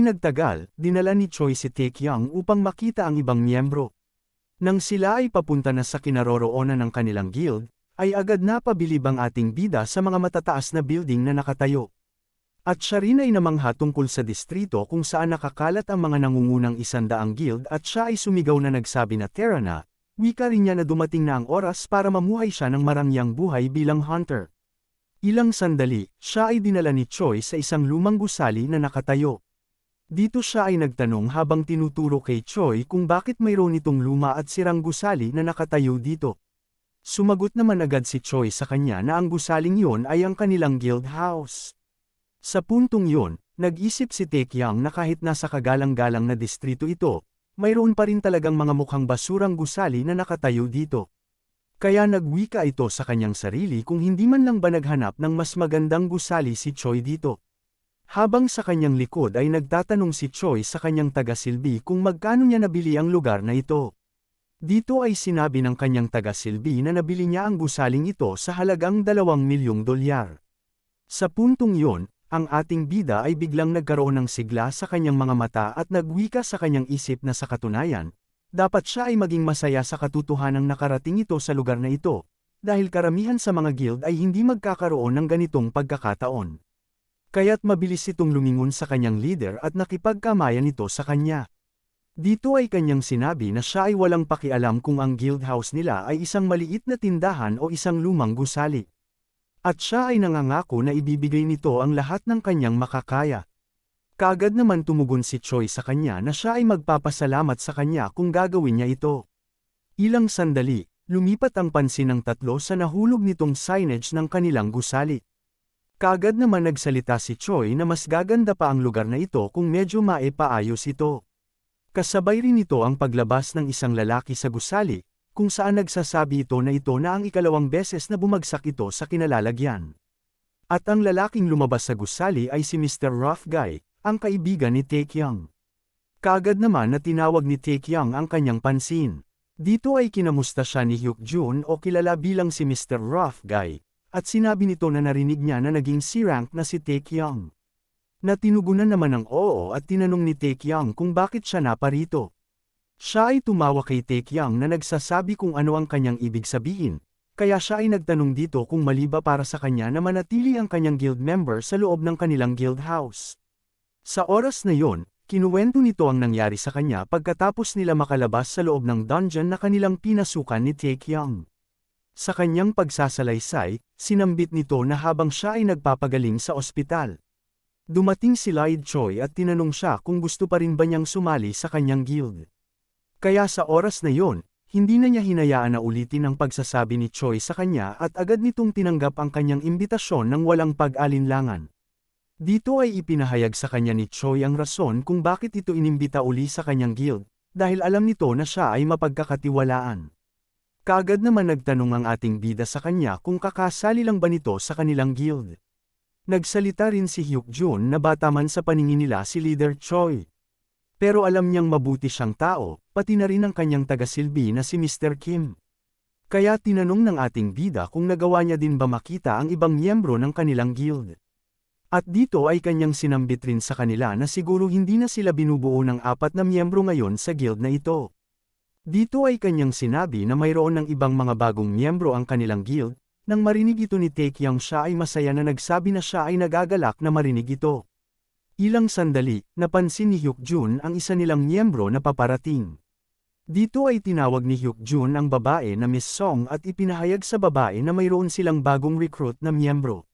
nagtagal, dinala ni Choi si Taekyung upang makita ang ibang miyembro. Nang sila ay papunta na sa kinaroroonan ng kanilang guild, ay agad napabilib ang ating bida sa mga matataas na building na nakatayo. At siya rin ay namangha tungkol sa distrito kung saan nakakalat ang mga nangungunang 100 guild at siya ay sumigaw na nagsabi na Terra na, wika rin niya na dumating na ang oras para mamuhay siya ng marangyang buhay bilang hunter. Ilang sandali, siya ay dinala ni Choi sa isang lumang gusali na nakatayo. Dito siya ay nagtanong habang tinuturo kay Choi kung bakit mayroon itong luma at sirang gusali na nakatayo dito. Sumagot naman agad si Choi sa kanya na ang gusaling yun ay ang kanilang guild house. Sa puntong yun, nag-isip si Taekyung na kahit nasa kagalang-galang na distrito ito, mayroon pa rin talagang mga mukhang basurang gusali na nakatayo dito. Kaya nagwika ito sa kanyang sarili kung hindi man lang ba naghanap ng mas magandang gusali si Choi dito. Habang sa kanyang likod ay nagtatanong si Choi sa kanyang tagasilbi kung magkano niya nabili ang lugar na ito. Dito ay sinabi ng kanyang tagasilbi na nabili niya ang gusaling ito sa halagang $2 milyong. Sa puntong yun, ang ating bida ay biglang nagkaroon ng sigla sa kanyang mga mata at nagwika sa kanyang isip na sa katunayan, dapat siya ay maging masaya sa katotohanang nakarating ito sa lugar na ito, dahil karamihan sa mga guild ay hindi magkakaroon ng ganitong pagkakataon. Kaya't mabilis itong lumingon sa kanyang leader at nakipagkamayan ito sa kanya. Dito ay kanyang sinabi na siya ay walang pakialam kung ang guild house nila ay isang maliit na tindahan o isang lumang gusali. At siya ay nangangako na ibibigay nito ang lahat ng kanyang makakaya. Kaagad naman tumugon si Choi sa kanya na siya ay magpapasalamat sa kanya kung gagawin niya ito. Ilang sandali, lumipat ang pansin ng tatlo sa nahulog nitong signage ng kanilang gusali. Kaagad naman nagsalita si Choi na mas gaganda pa ang lugar na ito kung medyo maipaayos ito. Kasabay rin ito ang paglabas ng isang lalaki sa gusali, kung saan nagsasabi ito na ang ikalawang beses na bumagsak ito sa kinalalagyan. At ang lalaking lumabas sa gusali ay si Mr. Rough Guy, ang kaibigan ni Taekyung. Kaagad naman na tinawag ni Taekyung ang kanyang pansin. Dito ay kinamusta siya ni Hyukjun o kilala bilang si Mr. Rough Guy, at sinabi nito na narinig niya na naging C-rank na si Taekyung. Natinugunan naman ng oo at tinanong ni Taekyung kung bakit siya naparito. Siya ay tumawa kay Taekyung na nagsasabi kung ano ang kanyang ibig sabihin, kaya siya ay nagtanong dito kung mali ba para sa kanya na manatili ang kanyang guild member sa loob ng kanilang guild house. Sa oras na yon, kinuwento nito ang nangyari sa kanya pagkatapos nila makalabas sa loob ng dungeon na kanilang pinasukan ni Taekyung. Sa kanyang pagsasalaysay, sinambit nito na habang siya ay nagpapagaling sa ospital. Dumating si Lloyd Choi at tinanong siya kung gusto pa rin ba niyang sumali sa kanyang guild. Kaya sa oras na yon, hindi na niya hinayaan na ulitin ang pagsasabi ni Choi sa kanya at agad nitong tinanggap ang kanyang imbitasyon ng walang pag-alinlangan. Dito ay ipinahayag sa kanya ni Choi ang rason kung bakit ito inimbita uli sa kanyang guild, dahil alam nito na siya ay mapagkakatiwalaan. Kaagad naman nagtanong ang ating bida sa kanya kung kakasali lang ba nito sa kanilang guild. Nagsalita rin si Hyukjun na bata man sa paningin nila si Leader Choi. Pero alam niyang mabuti siyang tao, pati na rin ang kanyang tagasilbi na si Mr. Kim. Kaya tinanong ng ating bida kung nagawa niya din ba makita ang ibang miyembro ng kanilang guild. At dito ay kanyang sinambit rin sa kanila na siguro hindi na sila binubuo ng 4 na miyembro ngayon sa guild na ito. Dito ay kanyang sinabi na mayroon ng ibang mga bagong miyembro ang kanilang guild, nang marinig ito ni Taekyung siya ay masaya na nagsabi na siya ay nagagalak na marinig ito. Ilang sandali, napansin ni Hyukjun ang isa nilang miyembro na paparating. Dito ay tinawag ni Hyukjun ang babae na Miss Song at ipinahayag sa babae na mayroon silang bagong recruit na miyembro.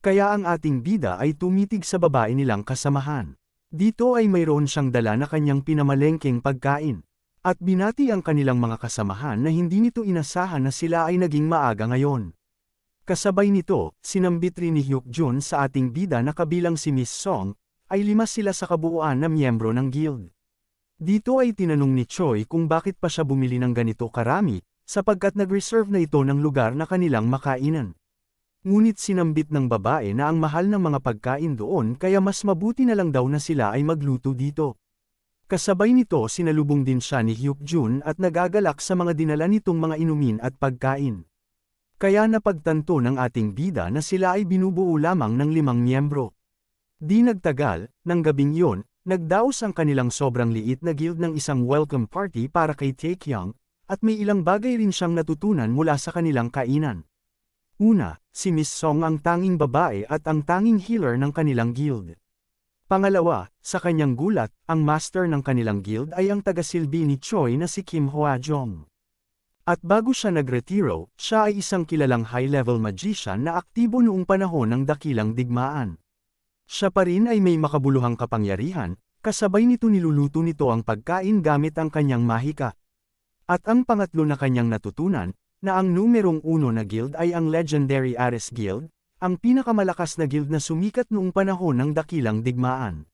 Kaya ang ating bida ay tumitig sa babae nilang kasamahan. Dito ay mayroon siyang dala na kanyang pinamalengkeng pagkain. At binati ang kanilang mga kasamahan na hindi nito inasahan na sila ay naging maaga ngayon. Kasabay nito, sinambit rin ni Hyukjun sa ating bida na kabilang si Miss Song, ay 5 sila sa kabuuan na miyembro ng guild. Dito ay tinanong ni Choi kung bakit pa siya bumili ng ganito karami, sapagkat nag-reserve na ito ng lugar na kanilang makainan. Ngunit sinambit ng babae na ang mahal ng mga pagkain doon kaya mas mabuti na lang daw na sila ay magluto dito. Kasabay nito sinalubong din siya ni Hyukjun at nagagalak sa mga dinala nitong mga inumin at pagkain. Kaya napagtanto ng ating bida na sila ay binubuo lamang ng 5 miyembro. Di nagtagal, ng gabing yon, nagdaos ang kanilang sobrang liit na guild ng isang welcome party para kay Taekyung, at may ilang bagay rin siyang natutunan mula sa kanilang kainan. Una, si Miss Song ang tanging babae at ang tanging healer ng kanilang guild. Pangalawa, sa kanyang gulat, ang master ng kanilang guild ay ang tagasilbi ni Choi na si Kim Hwa-jong. At bago siya nagretiro, siya ay isang kilalang high-level magician na aktibo noong panahon ng dakilang digmaan. Siya pa rin ay may makabuluhang kapangyarihan, kasabay nito niluluto nito ang pagkain gamit ang kanyang mahika. At ang pangatlo na kanyang natutunan, na ang numerong 1 na guild ay ang Legendary Ares Guild, ang pinakamalakas na guild na sumikat noong panahon ng dakilang digmaan.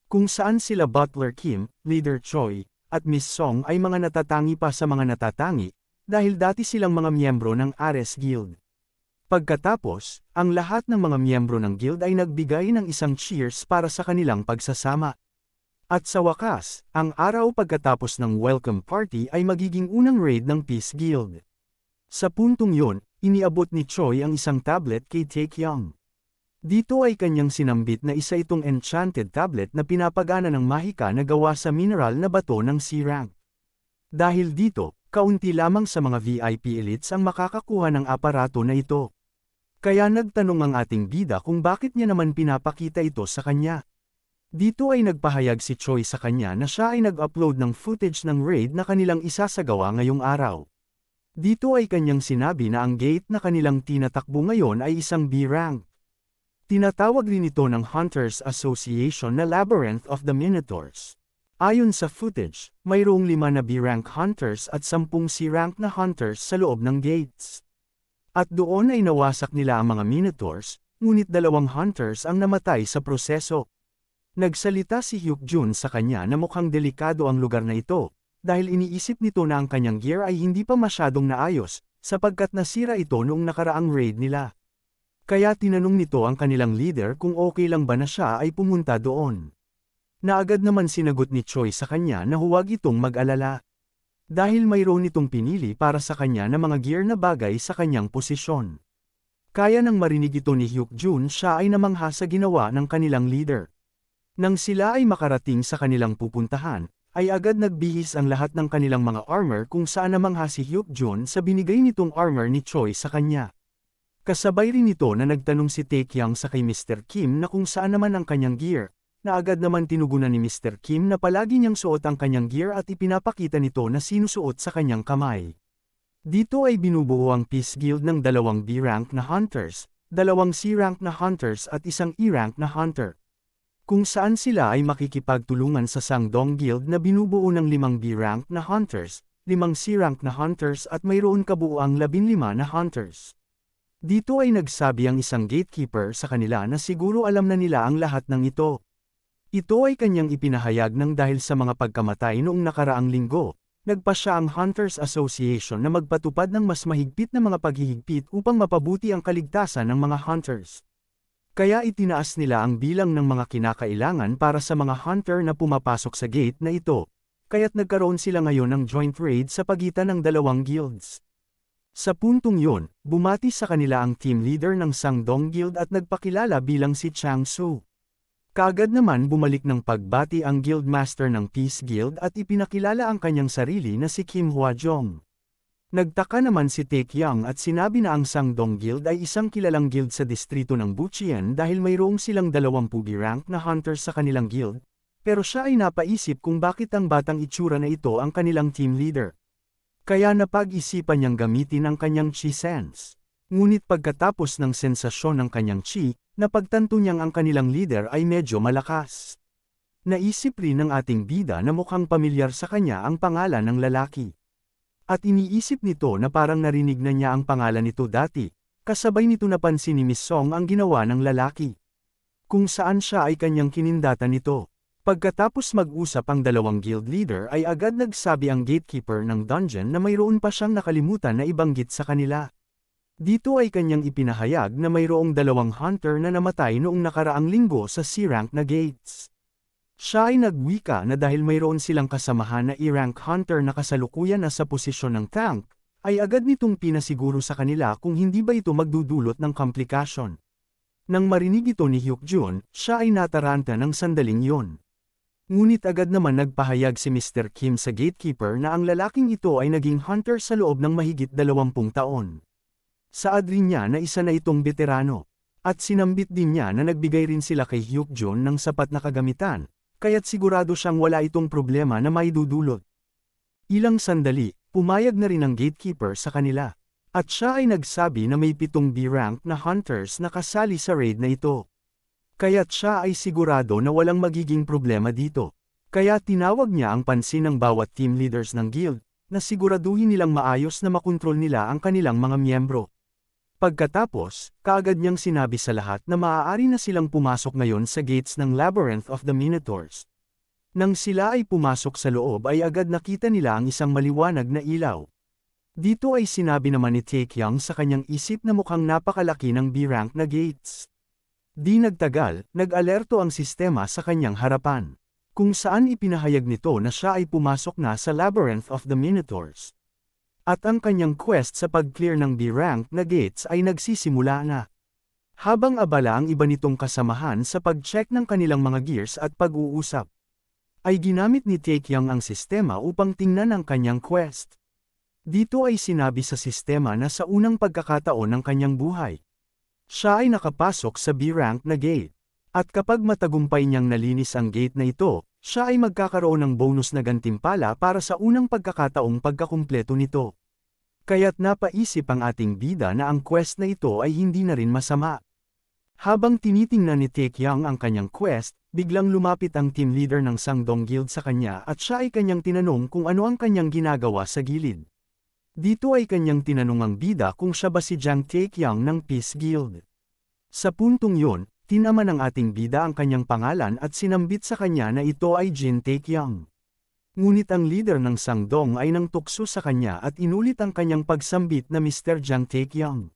Kung saan sila Butler Kim, Leader Choi, at Miss Song ay mga natatangi pa sa mga natatangi, dahil dati silang mga miyembro ng Ares Guild. Pagkatapos, ang lahat ng mga miyembro ng guild ay nagbigay ng isang cheers para sa kanilang pagsasama. At sa wakas, ang araw pagkatapos ng welcome party ay magiging unang raid ng Peace Guild. Sa puntong yon, iniabot ni Choi ang isang tablet kay Taekyung. Dito ay kanyang sinambit na isa itong enchanted tablet na pinapagana ng mahika na gawa sa mineral na bato ng C-rank. Dahil dito, kaunti lamang sa mga VIP elites ang makakakuha ng aparato na ito. Kaya nagtanong ang ating bida kung bakit niya naman pinapakita ito sa kanya. Dito ay nagpahayag si Choi sa kanya na siya ay nag-upload ng footage ng raid na kanilang isasagawa ngayong araw. Dito ay kanyang sinabi na ang gate na kanilang tinatakbo ngayon ay isang B-rank. Tinatawag rin ito ng Hunters Association na Labyrinth of the Minotaurs. Ayon sa footage, mayroong 5 na B-rank hunters at 10 C-rank na hunters sa loob ng gates. At doon ay nawasak nila ang mga Minotaurs, ngunit 2 hunters ang namatay sa proseso. Nagsalita si Hyuk-jun sa kanya na mukhang delikado ang lugar na ito, dahil iniisip nito na ang kanyang gear ay hindi pa masyadong naayos, sapagkat nasira ito noong nakaraang raid nila. Kaya tinanong nito ang kanilang leader kung okay lang ba na siya ay pumunta doon. Naagad naman sinagot ni Choi sa kanya na huwag itong mag-alala. Dahil mayroon itong pinili para sa kanya na mga gear na bagay sa kanyang posisyon. Kaya nang marinig ito ni Hyuk-jun siya ay namangha sa ginawa ng kanilang leader. Nang sila ay makarating sa kanilang pupuntahan, ay agad nagbihis ang lahat ng kanilang mga armor kung saan namangha si Hyuk-jun sa binigay nitong armor ni Choi sa kanya. Kasabay rin ito na nagtanong si Taekyung sa kay Mr. Kim na kung saan naman ang kanyang gear. Na agad naman tinugunan ni Mr. Kim na palagi niyang suot ang kanyang gear at ipinapakita nito na sinusuot sa kanyang kamay. Dito ay binubuo ang Peace Guild ng 2 B-rank na hunters, 2 C-rank na hunters at 1 E-rank na hunter. Kung saan sila ay makikipagtulungan sa Sangdong Guild na binubuo ng 5 B-rank na hunters, 5 C-rank na hunters at mayroon kabuuang 15 na hunters. Dito ay nagsabi ang isang gatekeeper sa kanila na siguro alam na nila ang lahat ng ito. Ito ay kanyang ipinahayag ng dahil sa mga pagkamatay noong nakaraang linggo, nagpa siya ang Hunters Association na magpatupad ng mas mahigpit na mga paghihigpit upang mapabuti ang kaligtasan ng mga hunters. Kaya itinaas nila ang bilang ng mga kinakailangan para sa mga hunter na pumapasok sa gate na ito, kaya't nagkaroon sila ngayon ng joint raid sa pagitan ng 2 guilds. Sa puntong yon, bumati sa kanila ang team leader ng Sangdong Guild at nagpakilala bilang si Chang Su. Kaagad naman bumalik ng pagbati ang guildmaster ng Peace Guild at ipinakilala ang kanyang sarili na si Kim Hwa-jong. Nagtaka naman si Taekyung at sinabi na ang Sangdong Guild ay isang kilalang guild sa distrito ng Bucheon dahil mayroong silang 20 B-rank na hunters sa kanilang guild, pero siya ay napaisip kung bakit ang batang itsura na ito ang kanilang team leader. Kaya napag-isipan niyang gamitin ang kanyang chi sense. Ngunit pagkatapos ng sensasyon ng kanyang chi, napagtanto niyang ang kanilang leader ay medyo malakas. Naisip rin ng ating bida na mukhang pamilyar sa kanya ang pangalan ng lalaki. At iniisip nito na parang narinig na niya ang pangalan nito dati, kasabay nito napansin ni Miss Song ang ginawa ng lalaki. Kung saan siya ay kanyang kinindatan nito. Pagkatapos mag-usap ang 2 guild leader ay agad nagsabi ang gatekeeper ng dungeon na mayroon pa siyang nakalimutan na ibanggit sa kanila. Dito ay kanyang ipinahayag na mayroong 2 hunter na namatay noong nakaraang linggo sa C-rank na gates. Siya ay nagwika na dahil mayroon silang kasamahan na E-rank hunter na kasalukuyan na sa posisyon ng tank, ay agad nitong pinasiguro sa kanila kung hindi ba ito magdudulot ng komplikasyon. Nang marinig ito ni Hyuk-jun, siya ay nataranta ng sandaling yon. Ngunit agad naman nagpahayag si Mr. Kim sa gatekeeper na ang lalaking ito ay naging hunter sa loob ng mahigit 20 taon. Saad rin niya na isa na itong veterano. At sinambit din niya na nagbigay rin sila kay Hyukjun ng sapat na kagamitan, kaya't sigurado siyang wala itong problema na maidudulot. Ilang sandali, pumayag na rin ang gatekeeper sa kanila. At siya ay nagsabi na may 7 B-rank na hunters na kasali sa raid na ito. Kaya't siya ay sigurado na walang magiging problema dito. Kaya tinawag niya ang pansin ng bawat team leaders ng guild, na siguraduhin nilang maayos na makontrol nila ang kanilang mga miyembro. Pagkatapos, kaagad niyang sinabi sa lahat na maaari na silang pumasok ngayon sa gates ng Labyrinth of the Minotaurs. Nang sila ay pumasok sa loob ay agad nakita nila ang isang maliwanag na ilaw. Dito ay sinabi naman ni Taekyang sa kanyang isip na mukhang napakalaki ng B-rank na gates. Di nagtagal, nag-alerto ang sistema sa kanyang harapan, kung saan ipinahayag nito na siya ay pumasok na sa Labyrinth of the Minotaurs. At ang kanyang quest sa pag-clear ng B-rank na gates ay nagsisimula na. Habang abala ang iba nitong kasamahan sa pag-check ng kanilang mga gears at pag-uusap, ay ginamit ni Taekyang ang sistema upang tingnan ang kanyang quest. Dito ay sinabi sa sistema na sa unang pagkakataon ng kanyang buhay, siya ay nakapasok sa B-rank na gate. At kapag matagumpay niyang nalinis ang gate na ito, siya ay magkakaroon ng bonus na gantimpala para sa unang pagkakataong pagkakumpleto nito. Kaya't napaisip ang ating bida na ang quest na ito ay hindi na rin masama. Habang tinitingnan ni Taekyang ang kanyang quest, biglang lumapit ang team leader ng Sangdong Guild sa kanya at siya ay kanyang tinanong kung ano ang kanyang ginagawa sa gilid. Dito ay kanyang tinanong ang bida kung siya ba si Jang Taekyang ng Peace Guild. Sa puntong yun, tinaman ng ating bida ang kanyang pangalan at sinambit sa kanya na ito ay Jin Taekyang. Ngunit ang leader ng Sangdong ay nang tukso sa kanya at inulit ang kanyang pagsambit na Mr. Jang Taekyang.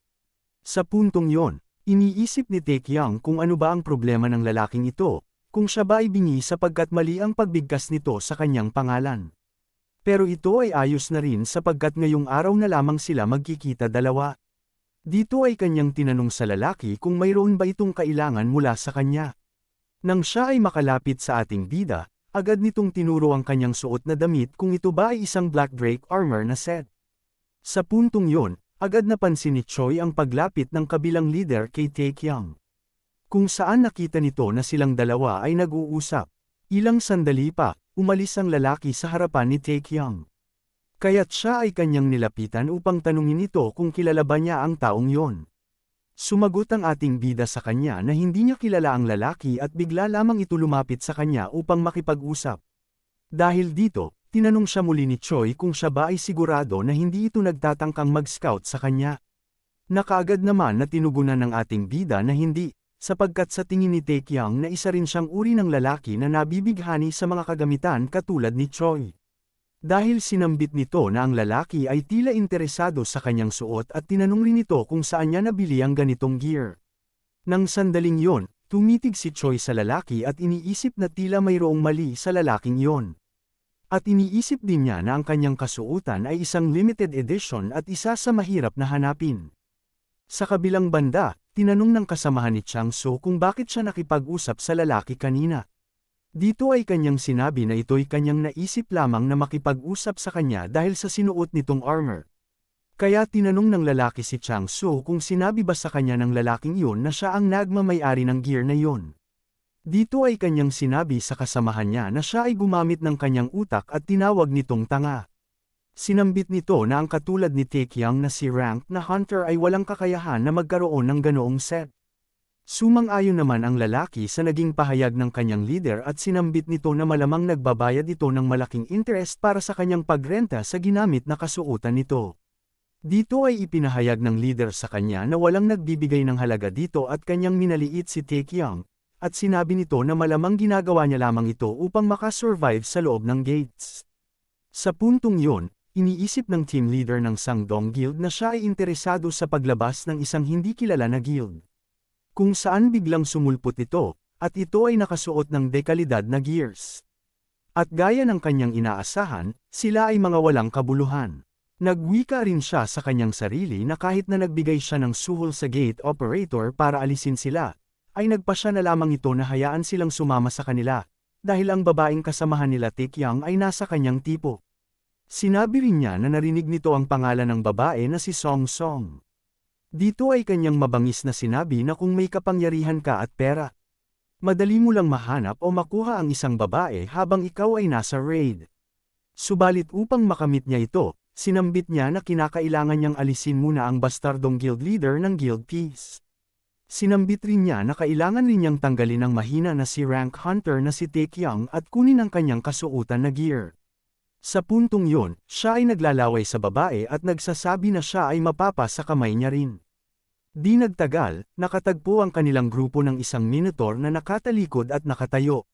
Sa puntong yon, iniisip ni Taekyang kung ano ba ang problema ng lalaking ito, kung siya ba ay bingi sapagkat mali ang pagbigkas nito sa kanyang pangalan. Pero ito ay ayos na rin sapagkat ngayong araw na lamang sila magkikita dalawa. Dito ay kanyang tinanong sa lalaki kung mayroon ba itong kailangan mula sa kanya. Nang siya ay makalapit sa ating bida, agad nitong tinuro ang kanyang suot na damit kung ito ba ay isang Black Drake armor na set. Sa puntong yon, agad napansin ni Choi ang paglapit ng kabilang leader kay Taekyang. Kung saan nakita nito na silang dalawa ay nag-uusap. Ilang sandali pa, umalis ang lalaki sa harapan ni Taekyang. Kaya't siya ay kanyang nilapitan upang tanungin ito kung kilala ba niya ang taong yon. Sumagot ang ating bida sa kanya na hindi niya kilala ang lalaki at bigla lamang ito lumapit sa kanya upang makipag-usap. Dahil dito, tinanong siya muli ni Choi kung siya ba ay sigurado na hindi ito nagtatangkang mag-scout sa kanya. Nakaagad naman na tinugunan ng ating bida na hindi, sapagkat sa tingin ni Taekyang na isa rin siyang uri ng lalaki na nabibighani sa mga kagamitan katulad ni Choi. Dahil sinambit nito na ang lalaki ay tila interesado sa kanyang suot at tinanong rin ito kung saan niya nabili ang ganitong gear. Nang sandaling yon, tumitig si Choi sa lalaki at iniisip na tila mayroong mali sa lalaking yon. At iniisip din niya na ang kanyang kasuotan ay isang limited edition at isa sa mahirap na hanapin. Sa kabilang banda, tinanong ng kasamahan ni Changso kung bakit siya nakipag-usap sa lalaki kanina. Dito ay kanyang sinabi na ito'y kanyang naisip lamang na makipag-usap sa kanya dahil sa sinuot nitong armor. Kaya tinanong ng lalaki si Changso kung sinabi ba sa kanya ng lalaking iyon na siya ang nagmamay-ari ng gear na iyon. Dito ay kanyang sinabi sa kasamahan niya na siya ay gumamit ng kanyang utak at tinawag nitong tanga. Sinambit nito na ang katulad ni Taekyang na si rank na hunter ay walang kakayahan na magkaroon ng ganoong set. Sumang-ayon naman ang lalaki sa naging pahayag ng kanyang leader at sinambit nito na malamang nagbabayad ito ng malaking interest para sa kanyang pagrenta sa ginamit na kasuotan nito. Dito ay ipinahayag ng leader sa kanya na walang nagbibigay ng halaga dito at kanyang minaliit si Taekyang, at sinabi nito na malamang ginagawa niya lamang ito upang makasurvive sa loob ng gates. Sa puntong yon, iniisip ng team leader ng Sangdong Guild na siya ay interesado sa paglabas ng isang hindi kilala na guild. Kung saan biglang sumulpot ito, at ito ay nakasuot ng dekalidad na gears. At gaya ng kanyang inaasahan, sila ay mga walang kabuluhan. Nagwika rin siya sa kanyang sarili na kahit na nagbigay siya ng suhol sa gate operator para alisin sila, ay nagpa siya na lamang ito na hayaan silang sumama sa kanila, dahil ang babaeng kasamahan nila Taekyang ay nasa kanyang tipo. Sinabi rin niya na narinig nito ang pangalan ng babae na si Song Song. Dito ay kanyang mabangis na sinabi na kung may kapangyarihan ka at pera, madali mo lang mahanap o makuha ang isang babae habang ikaw ay nasa raid. Subalit upang makamit niya ito, sinambit niya na kinakailangan niyang alisin muna ang bastardong guild leader ng Guild Peace. Sinambit rin niya na kailangan rin niyang tanggalin ang mahina na si rank hunter na si Taekyang at kunin ang kanyang kasuotan na gear. Sa puntong yun, siya ay naglalaway sa babae at nagsasabi na siya ay mapapa sa kamay niya rin. Di nagtagal, nakatagpo ang kanilang grupo ng isang minotaur na nakatalikod at nakatayo.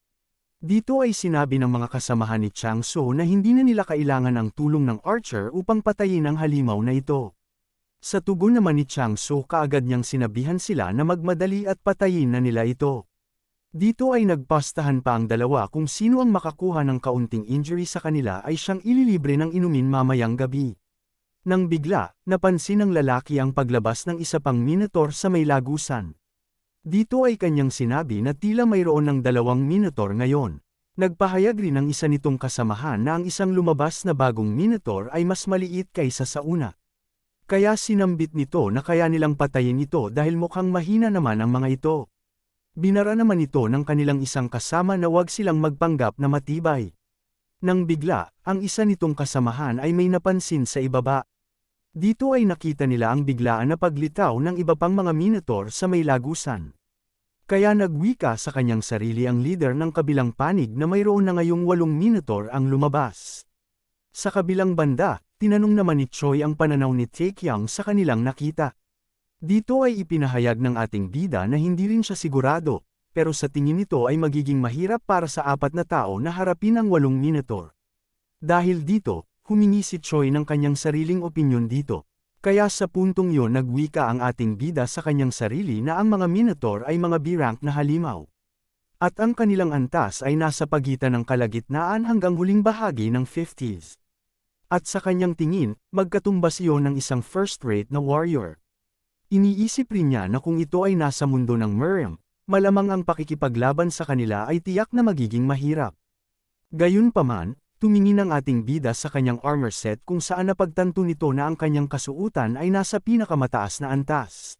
Dito ay sinabi ng mga kasamahan ni Changso na hindi na nila kailangan ang tulong ng archer upang patayin ang halimaw na ito. Sa tugon naman ni Changso kaagad niyang sinabihan sila na magmadali at patayin na nila ito. Dito ay nagpastahan pa ang dalawa kung sino ang makakuha ng kaunting injury sa kanila ay siyang ililibre ng inumin mamayang gabi. Nang bigla, napansin ng lalaki ang paglabas ng isa pang minotaur sa may lagusan. Dito ay kanyang sinabi na tila mayroon ng dalawang minotaur ngayon. Nagpahayag rin ang isa nitong kasamahan na ang isang lumabas na bagong minotaur ay mas maliit kaysa sa una. Kaya sinambit nito na kaya nilang patayin ito dahil mukhang mahina naman ang mga ito. Binara naman ito ng kanilang isang kasama na huwag silang magpanggap na matibay. Nang bigla, ang isa nitong kasamahan ay may napansin sa ibaba. Dito ay nakita nila ang biglaan na paglitaw ng iba pang mga minotaur sa may lagusan. Kaya nagwika sa kanyang sarili ang leader ng kabilang panig na mayroon na ngayong 8 minotaur ang lumabas. Sa kabilang banda, tinanong naman ni Choi ang pananaw ni Taekyang sa kanilang nakita. Dito ay ipinahayag ng ating bida na hindi rin siya sigurado, pero sa tingin nito ay magiging mahirap para sa 4 na tao na harapin ang 8 minotaur. Dahil dito, humingi si Choi ng kanyang sariling opinyon dito. Kaya sa puntong yon nagwika ang ating bida sa kanyang sarili na ang mga minotaur ay mga B-rank na halimaw. At ang kanilang antas ay nasa pagitan ng kalagitnaan hanggang huling bahagi ng 50s. At sa kanyang tingin, magkatumbas iyon ng isang first-rate na warrior. Iniisip rin niya na kung ito ay nasa mundo ng Miriam, malamang ang pakikipaglaban sa kanila ay tiyak na magiging mahirap. Gayunpaman, tumingin ang ating bida sa kanyang armor set kung saan napagtanto nito na ang kanyang kasuotan ay nasa pinakamataas na antas.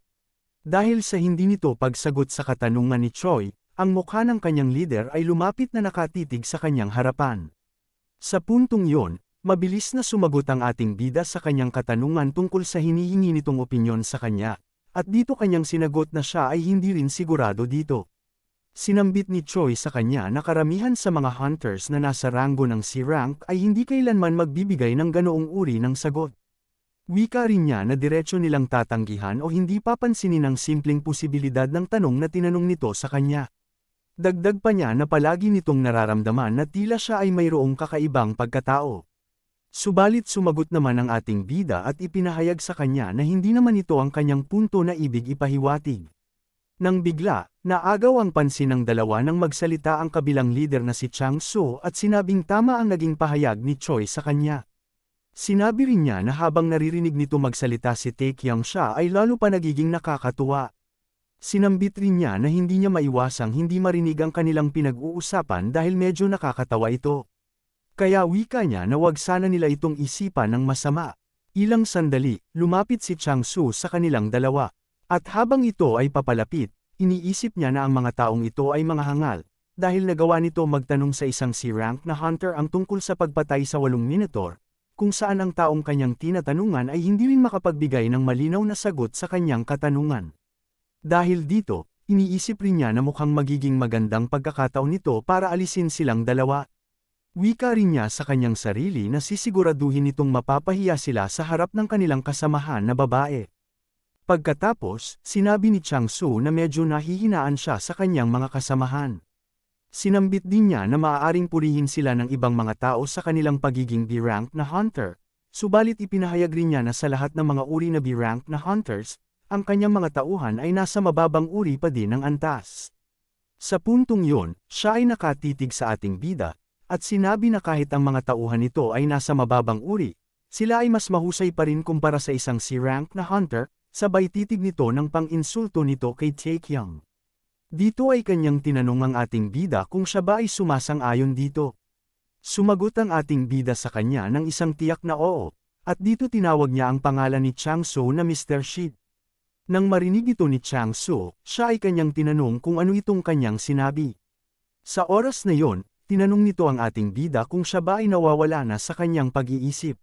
Dahil sa hindi nito pagsagot sa katanungan ni Choi, ang mukha ng kanyang leader ay lumapit na nakatitig sa kanyang harapan. Sa puntong yon, mabilis na sumagot ang ating bida sa kanyang katanungan tungkol sa hinihingi nitong opinyon sa kanya, at dito kanyang sinagot na siya ay hindi rin sigurado dito. Sinambit ni Choi sa kanya na karamihan sa mga hunters na nasa ranggo ng C-rank ay hindi kailanman magbibigay ng ganoong uri ng sagot. Wika rin niya na diretsyo nilang tatanggihan o hindi papansinin ang simpleng posibilidad ng tanong na tinanong nito sa kanya. Dagdag pa niya na palagi nitong nararamdaman na tila siya ay mayroong kakaibang pagkatao. Subalit sumagot naman ang ating bida at ipinahayag sa kanya na hindi naman ito ang kanyang punto na ibig ipahiwatig. Nang bigla, naagaw ang pansin ng dalawa nang magsalita ang kabilang leader na si Changso at sinabing tama ang naging pahayag ni Choi sa kanya. Sinabi rin niya na habang naririnig nito magsalita si Taekyang siya ay lalo pa nagiging nakakatuwa. Sinambit rin niya na hindi niya maiwasang hindi marinig ang kanilang pinag-uusapan dahil medyo nakakatawa ito. Kaya wika niya na wag sana nila itong isipan ng masama. Ilang sandali, lumapit si Changsu sa kanilang dalawa. At habang ito ay papalapit, iniisip niya na ang mga taong ito ay mga hangal, dahil nagawa nito magtanong sa isang C-rank na hunter ang tungkol sa pagpatay sa 8 minotaur, kung saan ang taong kanyang tinatanungan ay hindi rin makapagbigay ng malinaw na sagot sa kanyang katanungan. Dahil dito, iniisip rin niya na mukhang magiging magandang pagkakataon nito para alisin silang dalawa. Wika rin niya sa kanyang sarili na sisiguraduhin nitong mapapahiya sila sa harap ng kanilang kasamahan na babae. Pagkatapos, sinabi ni Changsu na medyo nahihinaan siya sa kanyang mga kasamahan. Sinambit din niya na maaaring purihin sila ng ibang mga tao sa kanilang pagiging B-rank na hunter, subalit ipinahayag rin niya na sa lahat ng mga uri na B-rank na hunters, ang kanyang mga tauhan ay nasa mababang uri pa din ng antas. Sa puntong yon, siya ay nakatitig sa ating bida, at sinabi na kahit ang mga tauhan nito ay nasa mababang uri, sila ay mas mahusay pa rin kumpara sa isang C-rank na hunter, sabay titig nito ng pang-insulto nito kay Taekyang. Dito ay kanyang tinanong ang ating bida kung siya ba ay sumasang-ayon dito. Sumagot ang ating bida sa kanya ng isang tiyak na oo, at dito tinawag niya ang pangalan ni Chang-so na Mr. Shid. Nang marinig ito ni Chang-so, siya ay kanyang tinanong kung ano itong kanyang sinabi. Sa oras na yon, tinanong nito ang ating bida kung siya ba ay nawawala na sa kanyang pag-iisip.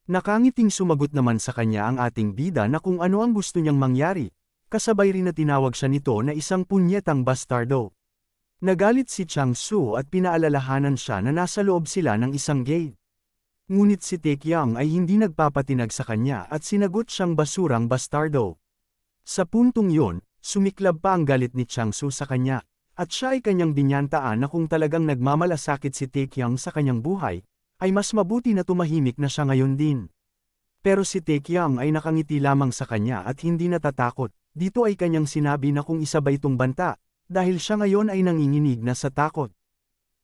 Nakangiting sumagot naman sa kanya ang ating bida na kung ano ang gusto niyang mangyari, kasabay rin na tinawag siya nito na isang punyetang bastardo. Nagalit si Chang-so at pinaalalahanan siya na nasa loob sila ng isang gate. Ngunit si Taekyang ay hindi nagpapatinag sa kanya at sinagot siyang basurang bastardo. Sa puntong yon, sumiklab pa ang galit ni Chang-so sa kanya, at siya ay kanyang binyantaan na kung talagang nagmamalasakit si Taekyang sa kanyang buhay, ay mas mabuti na tumahimik na siya ngayon din. Pero si Taekyang ay nakangiti lamang sa kanya at hindi natatakot. Dito ay kanyang sinabi na kung isa ba itong banta, dahil siya ngayon ay nanginginig na sa takot.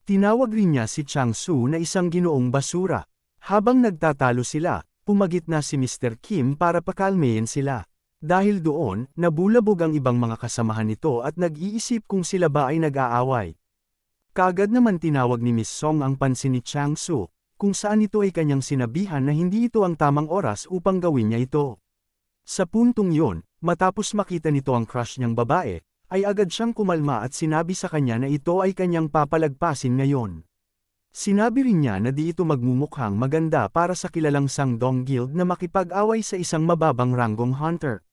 Tinawag rin niya si Chang-so na isang ginoong basura. Habang nagtatalo sila, pumagit na si Mr. Kim para pakalmehin sila. Dahil doon, nabulabog ang ibang mga kasamahan nito at nag-iisip kung sila ba ay nag-aaway. Kaagad naman tinawag ni Miss Song ang pansin ni Chang-so, kung saan ito ay kanyang sinabihan na hindi ito ang tamang oras upang gawin niya ito. Sa puntong yon, matapos makita nito ang crush niyang babae, ay agad siyang kumalma at sinabi sa kanya na ito ay kanyang papalagpasin ngayon. Sinabi rin niya na di ito magmumukhang maganda para sa kilalang Sangdong Guild na makipag-away sa isang mababang ranggong hunter.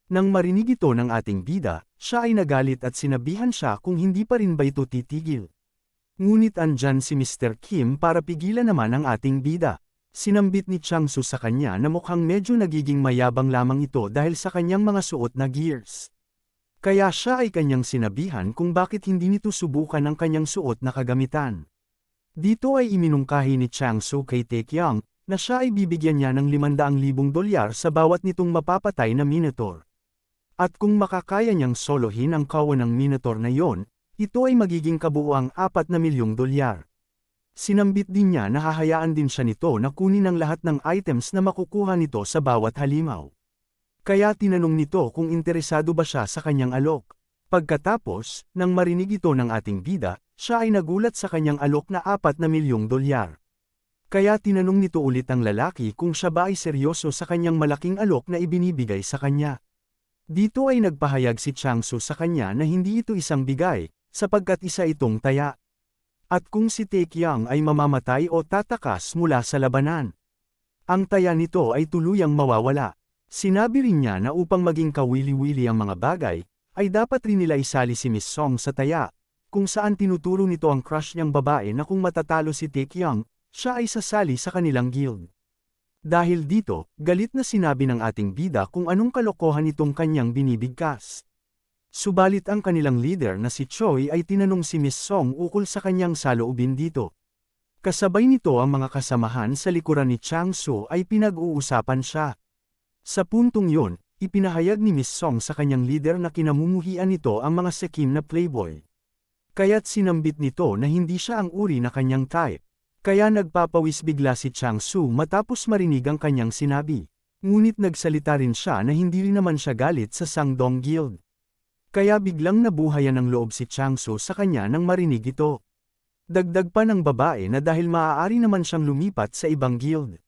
Nang marinig ito ng ating bida, siya ay nagalit at sinabihan siya kung hindi pa rin ba ito titigil. Ngunit andyan si Mr. Kim para pigilan naman ang ating bida. Sinambit ni Chang-so sa kanya na mukhang medyo nagiging mayabang lamang ito dahil sa kanyang mga suot na gears. Kaya siya ay kanyang sinabihan kung bakit hindi nito subukan ang kanyang suot na kagamitan. Dito ay iminungkahi ni Chang-so kay Taekyang na siya ay bibigyan niya ng $500,000 sa bawat nitong mapapatay na Minotaur. At kung makakaya niyang solohin ang kawan ng Minotaur na yon, ito ay magiging kabuuang $4 milyong. Sinambit din niya na hahayaan din siya nito na kunin ang lahat ng items na makukuha nito sa bawat halimaw. Kaya tinanong nito kung interesado ba siya sa kanyang alok. Pagkatapos, nang marinig ito ng ating bida, siya ay nagulat sa kanyang alok na $4 milyong. Kaya tinanong nito ulit ang lalaki kung siya ba ay seryoso sa kanyang malaking alok na ibinibigay sa kanya. Dito ay nagpahayag si Chang-so sa kanya na hindi ito isang bigay, sapagkat isa itong taya. At kung si Taekyang ay mamamatay o tatakas mula sa labanan, ang taya nito ay tuluyang mawawala. Sinabi rin niya na upang maging kawili-wili ang mga bagay, ay dapat rin nila isali si Miss Song sa taya, kung saan tinuturo nito ang crush niyang babae na kung matatalo si Taekyang, siya ay sasali sa kanilang guild. Dahil dito, galit na sinabi ng ating bida kung anong kalokohan itong kanyang binibigkas. Subalit ang kanilang leader na si Choi ay tinanong si Miss Song ukol sa kanyang saloobin dito. Kasabay nito ang mga kasamahan sa likuran ni Chang-so ay pinag-uusapan siya. Sa puntong yon, ipinahayag ni Miss Song sa kanyang leader na kinamumuhian nito ang mga sekim na playboy. Kaya't sinambit nito na hindi siya ang uri na kanyang type. Kaya nagpapawis bigla si Chang-so matapos marinig ang kanyang sinabi. Ngunit nagsalita rin siya na hindi rin naman siya galit sa Sangdong Guild. Kaya biglang nabuhayan ng loob si Chang-so sa kanya nang marinig ito. Dagdag pa ng babae na dahil maaari naman siyang lumipat sa ibang guild.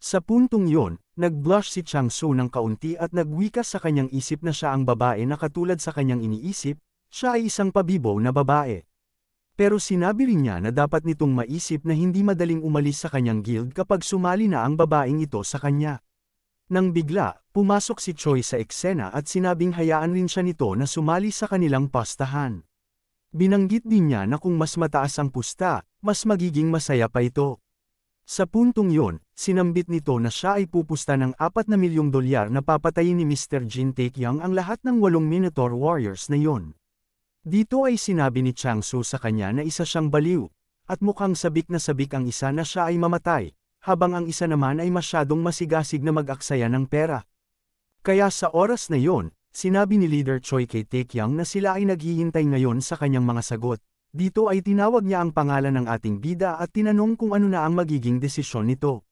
Sa puntong yon, nag-blush si Chang-so ng kaunti at nagwikas sa kanyang isip na siya ang babae na katulad sa kanyang iniisip, siya ay isang pabibo na babae. Pero sinabi rin niya na dapat nitong maisip na hindi madaling umalis sa kanyang guild kapag sumali na ang babaeng ito sa kanya. Nang bigla, pumasok si Choi sa eksena at sinabing hayaan rin siya nito na sumali sa kanilang pastahan. Binanggit din niya na kung mas mataas ang pusta, mas magiging masaya pa ito. Sa puntong yon, sinambit nito na siya ay pupusta ng $4 milyong na papatayin ni Mr. Jin Taekyang ang lahat ng 8 Minotaur Warriors na yon. Dito ay sinabi ni Chang-so sa kanya na isa siyang baliw, at mukhang sabik na sabik ang isa na siya ay mamatay, habang ang isa naman ay masyadong masigasig na mag-aksaya ng pera. Kaya sa oras na yon, sinabi ni Leader Choi kay Taekyang na sila ay naghihintay ngayon sa kanyang mga sagot. Dito ay tinawag niya ang pangalan ng ating bida at tinanong kung ano na ang magiging desisyon nito.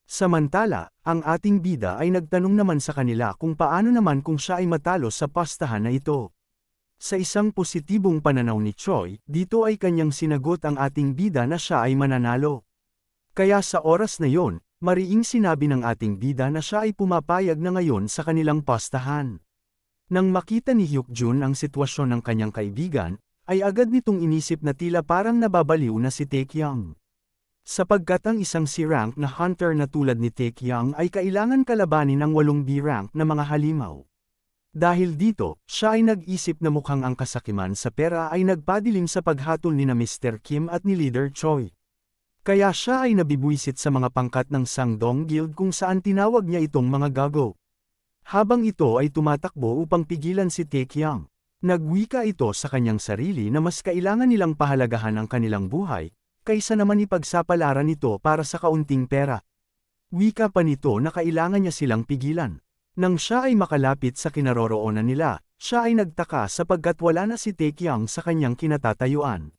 Samantala, ang ating bida ay nagtanong naman sa kanila kung paano naman kung siya ay matalo sa pastahan na ito. Sa isang positibong pananaw ni Choi, dito ay kanyang sinagot ang ating bida na siya ay mananalo. Kaya sa oras na yon, mariing sinabi ng ating bida na siya ay pumapayag na ngayon sa kanilang pastahan. Nang makita ni Hyukjun ang sitwasyon ng kanyang kaibigan, ay agad nitong inisip na tila parang nababaliw na si Taekyung. Sapagkat ang isang C-rank na hunter na tulad ni Taekyung ay kailangan kalabanin ng 8 B-rank na mga halimaw. Dahil dito, siya ay nag-isip na mukhang ang kasakiman sa pera ay nagpadilim sa paghatol ni na Mr. Kim at ni Leader Choi. Kaya siya ay nabibwisit sa mga pangkat ng Sangdong Guild kung saan tinawag niya itong mga gago. Habang ito ay tumatakbo upang pigilan si Taekyung, nagwika ito sa kanyang sarili na mas kailangan nilang pahalagahan ang kanilang buhay, kaysa naman ipagsapalaran ito para sa kaunting pera. Wika pa nito na kailangan niya silang pigilan. Nang siya ay makalapit sa kinaroroonan nila, siya ay nagtaka sapagkat wala na si Taekyung sa kanyang kinatatayuan.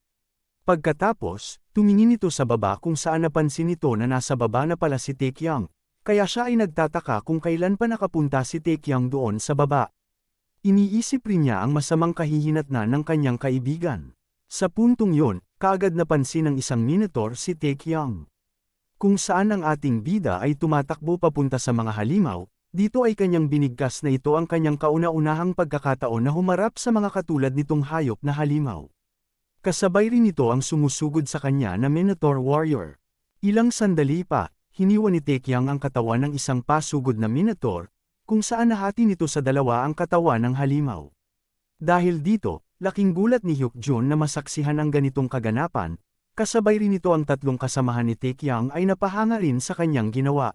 Pagkatapos, tumingin ito sa baba kung saan napansin nito na nasa baba na pala si Taekyung, kaya siya ay nagtataka kung kailan pa nakapunta si Taekyung doon sa baba. Iniisip rin niya ang masamang kahihinatnan ng kanyang kaibigan. Sa puntong yon, kaagad napansin ng isang Minotaur si Taekyung. Kung saan ang ating bida ay tumatakbo papunta sa mga halimaw, dito ay kanyang binigkas na ito ang kanyang kauna-unahang pagkakataon na humarap sa mga katulad nitong hayop na halimaw. Kasabay rin ito ang sumusugod sa kanya na Minotaur Warrior. Ilang sandali pa, hiniwa ni Taekyung ang katawan ng isang pasugod na Minotaur, kung saan nahati nito sa dalawa ang katawan ng halimaw. Dahil dito, laking gulat ni Hyukjun na masaksihan ang ganitong kaganapan, kasabay rin ito ang tatlong kasamahan ni Taekyung ay napahanga rin sa kanyang ginawa.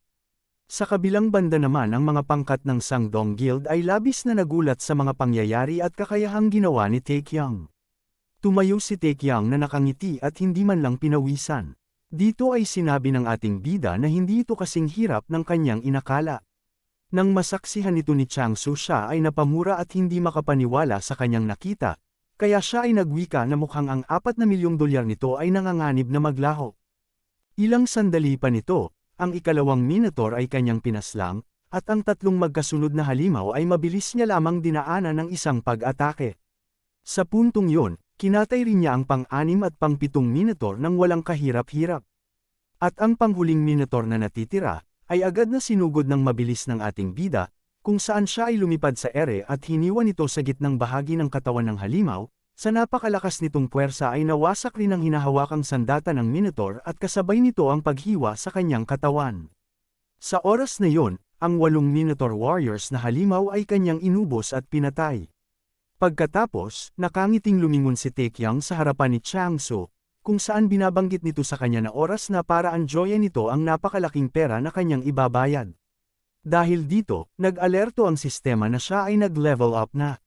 Sa kabilang banda naman ang mga pangkat ng Sangdong Guild ay labis na nagulat sa mga pangyayari at kakayahang ginawa ni Taekyung. Tumayo si Taekyung na nakangiti at hindi man lang pinawisan. Dito ay sinabi ng ating bida na hindi ito kasing hirap ng kanyang inakala. Nang masaksihan ito ni Changsu siya ay napamura at hindi makapaniwala sa kanyang nakita, kaya siya ay nagwika na mukhang ang 4 na milyong dolyar nito ay nanganganib na maglaho. Ilang sandali pa nito, ang ikalawang Minotaur ay kanyang pinaslang, at ang tatlong magkasunod na halimaw ay mabilis niya lamang dinaanan ng isang pag-atake. Sa puntong yon, kinatay rin niya ang pang-6 at pang-7 Minotaur nang walang kahirap-hirap. At ang panghuling Minotaur na natitira, ay agad na sinugod ng mabilis ng ating bida, kung saan siya ay lumipad sa ere at hiniwan ito sa gitnang bahagi ng katawan ng halimaw. Sa napakalakas nitong puwersa ay nawasak rin ang hinahawakang sandata ng Minotaur at kasabay nito ang paghiwa sa kanyang katawan. Sa oras na yon, ang 8 Minotaur Warriors na halimaw ay kanyang inubos at pinatay. Pagkatapos, nakangiting lumingon si Taekyung sa harapan ni Changsu, kung saan binabanggit nito sa kanya na oras na para enjoyin nito ang napakalaking pera na kanyang ibabayad. Dahil dito, nag-alerto ang sistema na siya ay nag-level up na.